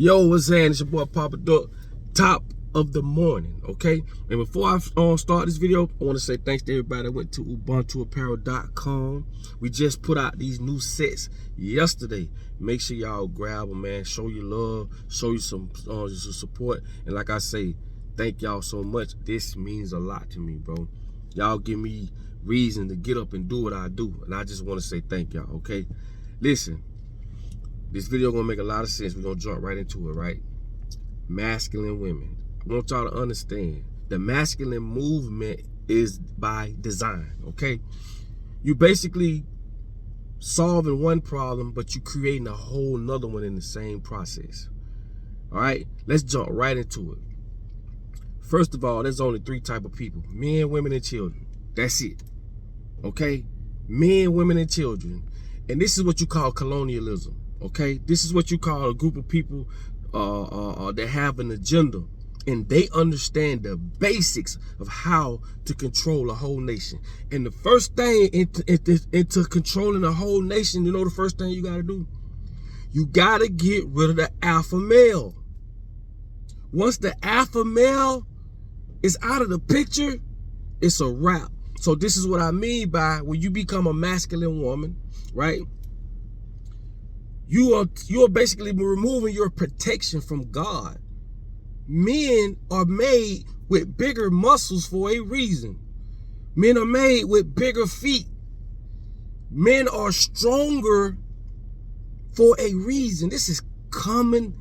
Yo, what's saying? It's your boy Papa Duck, top of the morning, okay? And before I start this video, I want to say thanks to everybody that went to ubuntuapparel.com. We just put out these new sets yesterday. Make sure y'all grab them, man. Show your love, show you some support. And like I say, thank y'all so much. This means a lot to me, bro. Y'all give me reason to get up and do what I do. And I just want to say thank y'all, okay? Listen. This video gonna make a lot of sense. We're gonna jump right into it, right? Masculine women. I want y'all to understand the masculine movement is by design, okay? You basically solving one problem, but you creating a whole nother one in the same process. All right, let's jump right into it. First of all, there's only three type of people: men, women, and children. That's it, okay? Men, women, and children. And this is what you call colonialism. Okay, this is what you call a group of people that have an agenda, and they understand the basics of how to control a whole nation. And the first thing into controlling a whole nation, you know the first thing you got to do? You got to get rid of the alpha male. Once the alpha male is out of the picture, it's a wrap. So this is what I mean by when you become a masculine woman, right? You are basically removing your protection from God. Men are made with bigger muscles for a reason. Men are made with bigger feet. Men are stronger for a reason. This is common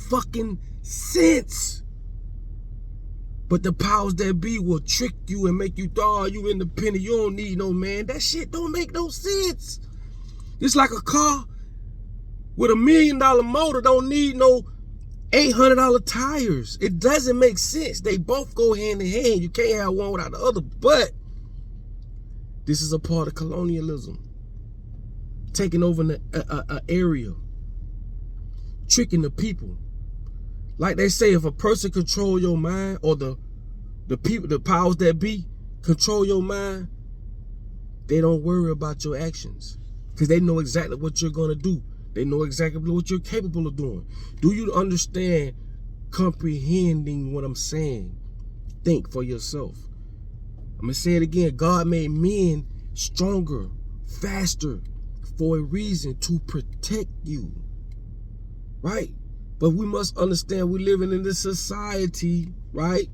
fucking sense. But the powers that be will trick you and make you thought you independent. You don't need no man. That shit don't make no sense. It's like a car with $1 million motor don't need no $800 tires. It doesn't make sense. They both go hand in hand. You can't have one without the other. But this is a part of colonialism. Taking over an area. Tricking the people. Like they say, if a person control your mind, or the people, the powers that be control your mind, they don't worry about your actions. Because they know exactly what you're going to do. They know exactly what you're capable of doing. Do you understand comprehending what I'm saying? Think for yourself. I'm going to say it again. God made men stronger, faster, for a reason, to protect you. Right? But we must understand we're living in this society, right,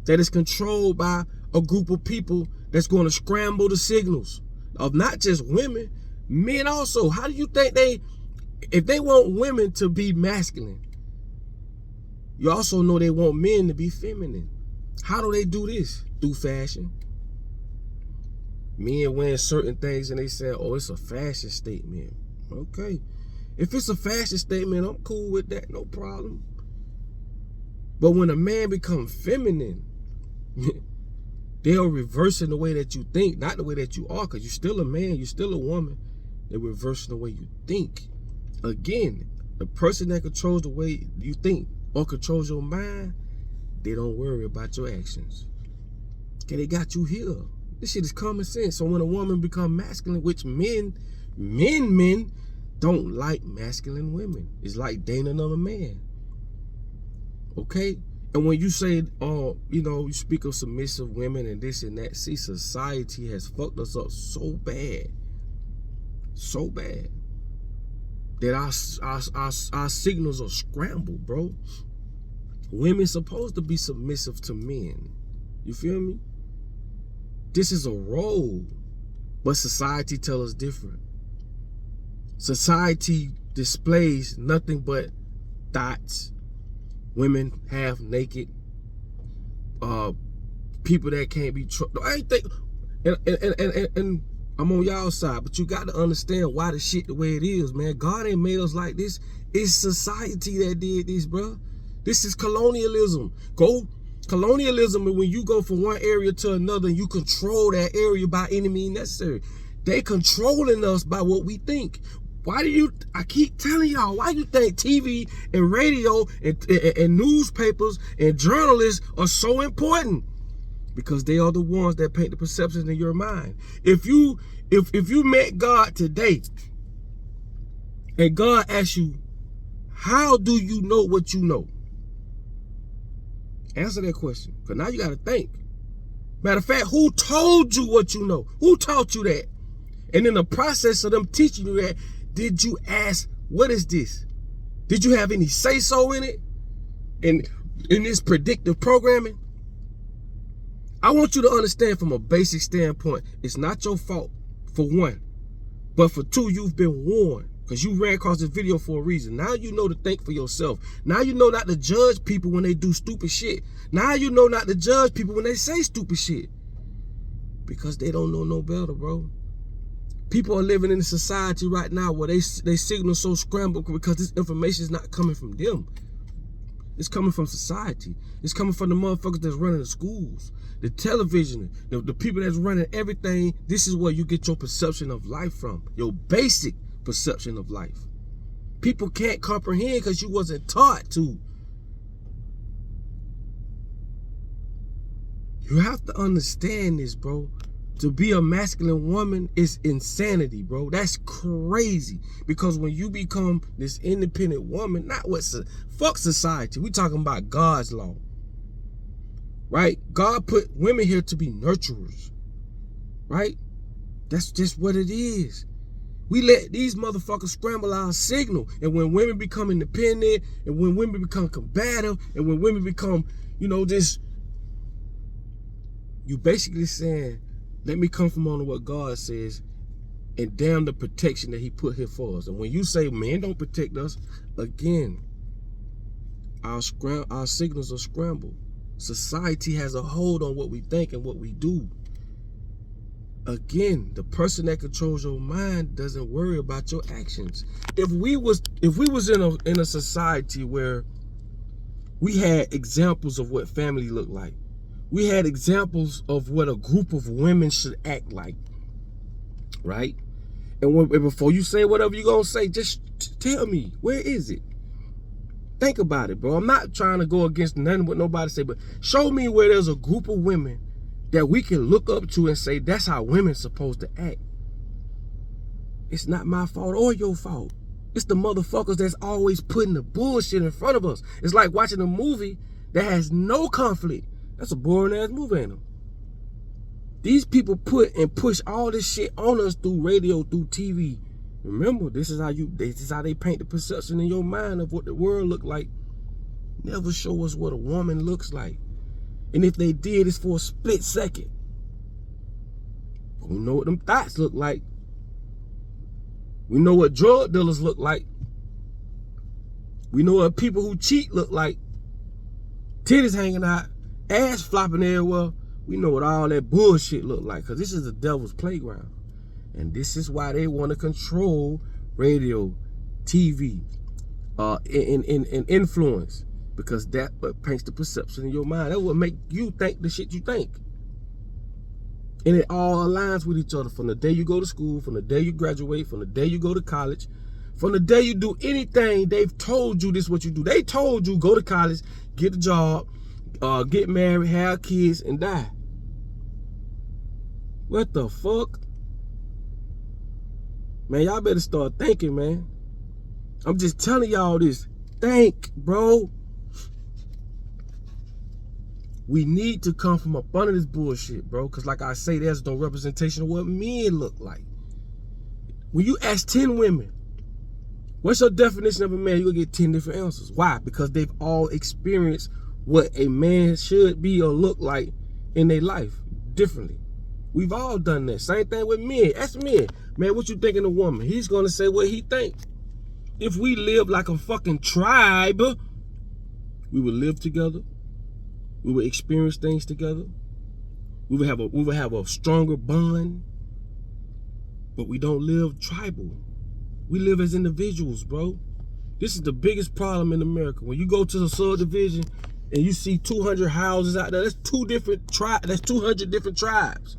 that is controlled by a group of people that's going to scramble the signals of not just women, men also. How do you think if they want women to be masculine, you also know they want men to be feminine. How do they do this? Through fashion. Men wearing certain things and they say, oh, it's a fashion statement. Okay. If it's a fashion statement, I'm cool with that, no problem. But when a man becomes feminine, they're reversing the way that you think, not the way that you are, because you're still a man, you're still a woman. They're reversing the way you think. Again, the person that controls the way you think or controls your mind, they don't worry about your actions. Okay, they got you here. This shit is common sense. So when a woman becomes masculine, which men don't like masculine women. It's like dating another man. Okay? And when you say, you speak of submissive women and this and that, see, society has fucked us up so bad. So bad. That our signals are scrambled, bro. Women supposed to be submissive to men. You feel me? This is a role. But society tells us different. Society displays nothing but thoughts. Women half naked. People that can't be trusted. I ain't think, and I'm on y'all side, but you got to understand why the shit the way it is, man. God ain't made us like this. It's society that did this, bro. This is colonialism. Colonialism is when you go from one area to another and you control that area by any means necessary. They controlling us by what we think. I keep telling y'all, why you think TV and radio and newspapers and journalists are so important? Because they are the ones that paint the perceptions in your mind. If you met God today and God asked you, How do you know what you know? Answer that question, because now you got to think. Matter of fact, who told you what you know? Who taught you that? And in the process of them teaching you that, did you ask, what is this? Did you have any say-so in it? In this predictive programming? I want you to understand from a basic standpoint, it's not your fault, for one. But for two, you've been warned, because you ran across this video for a reason. Now you know to think for yourself. Now you know not to judge people when they do stupid shit. Now you know not to judge people when they say stupid shit. Because they don't know no better, bro. People are living in a society right now where they signal so scrambled because this information is not coming from them. It's coming from society. It's coming from the motherfuckers that's running the schools, the television, the people that's running everything. This is where you get your perception of life from, your basic perception of life. People can't comprehend because you wasn't taught to. You have to understand this, bro. To be a masculine woman is insanity, bro. That's crazy. Because when you become this independent woman, not what, fuck society. We talking about God's law. Right? God put women here to be nurturers. Right? That's just what it is. We let these motherfuckers scramble our signal. And when women become independent, and when women become combative, and when women become, you know, this, you basically saying, let me come from under what God says and damn the protection that he put here for us. And when you say men don't protect us, again, our signals are scrambled. Society has a hold on what we think and what we do. Again, the person that controls your mind doesn't worry about your actions. If we was in a society where we had examples of what family looked like, we had examples of what a group of women should act like, right? And before you say whatever you're going to say, just tell me, where is it? Think about it, bro. I'm not trying to go against nothing what nobody say, but show me where there's a group of women that we can look up to and say, that's how women's supposed to act. It's not my fault or your fault. It's the motherfuckers that's always putting the bullshit in front of us. It's like watching a movie that has no conflict. That's a boring ass movie, ain't it? These people put and push all this shit on us through radio, through TV. Remember, this is how they paint the perception in your mind of what the world look like. Never show us what a woman looks like. And if they did, it's for a split second. But we know what them thoughts look like. We know what drug dealers look like. We know what people who cheat look like. Titties hanging out. Ass flopping everywhere. We know what all that bullshit look like, because this is the devil's playground. And this is why they want to control radio, TV, and influence, because that what paints the perception in your mind. That will make you think the shit you think. And it all aligns with each other from the day you go to school, from the day you graduate, from the day you go to college, from the day you do anything. They've told you this is what you do. They told you go to college, get a job, get married, have kids, and die. What the fuck? Man, y'all better start thinking, man. I'm just telling y'all this. Think, bro. We need to come from up under this bullshit, bro. Because like I say, there's no representation of what men look like. When you ask 10 women, what's your definition of a man? You're going to get 10 different answers. Why? Because they've all experienced what a man should be or look like in their life differently. We've all done that. Same thing with men. Ask men, man, what you think of a woman? He's going to say what he thinks. If we live like a fucking tribe, we would live together. We would experience things together. We would have a stronger bond. But we don't live tribal. We live as individuals, bro. This is the biggest problem in America. When you go to the subdivision and you see 200 houses out there, that's 200 different tribes.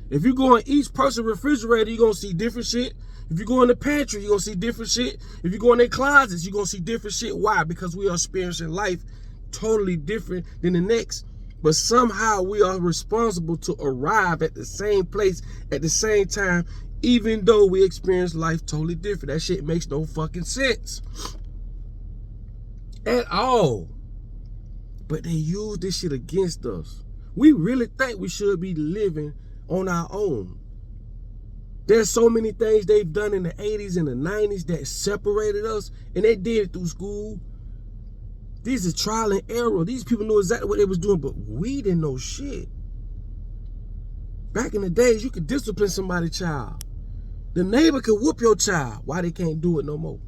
If you go in each person's refrigerator, you're going to see different shit. If you go in the pantry, you're going to see different shit. If you go in their closets, you're going to see different shit. Why? Because we are experiencing life totally different than the next. But somehow we are responsible to arrive at the same place at the same time, even though we experience life totally different. That shit makes no fucking sense. at all. But they use this shit against us. We really think we should be living on our own. There's so many things they've done in the 80s and the 90s that separated us, and they did it through school. These are trial and error. These people knew exactly what they was doing, but we didn't know shit. Back in the days, you could discipline somebody's child. The neighbor could whoop your child. Why they can't do it no more?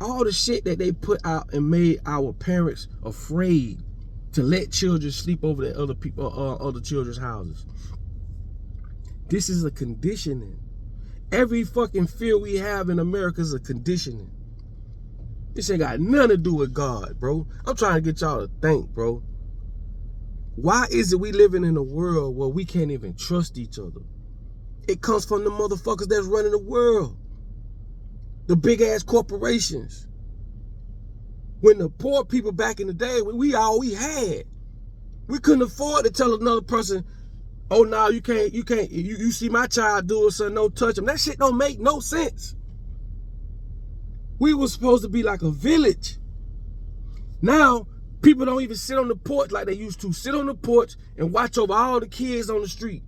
All the shit that they put out and made our parents afraid to let children sleep over at other children's houses. This is a conditioning. Every fucking fear we have in America is a conditioning. This ain't got nothing to do with God, bro. I'm trying to get y'all to think, bro. Why is it we living in a world where we can't even trust each other? It comes from the motherfuckers that's running the world. The big ass corporations. When the poor people back in the day, we all we had. We couldn't afford to tell another person, oh, no, you can't, you see my child do it, son, don't touch him. That shit don't make no sense. We were supposed to be like a village. Now, people don't even sit on the porch like they used to. Sit on the porch and watch over all the kids on the street.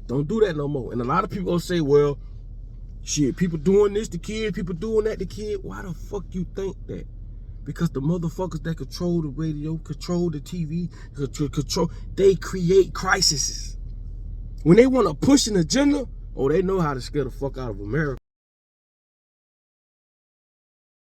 Don't do that no more. And a lot of people gonna say, well, shit, people doing this to kids, people doing that to kids. Why the fuck you think that? Because the motherfuckers that control the radio, control the TV, they create crises. When they want to push an agenda, oh, they know how to scare the fuck out of America.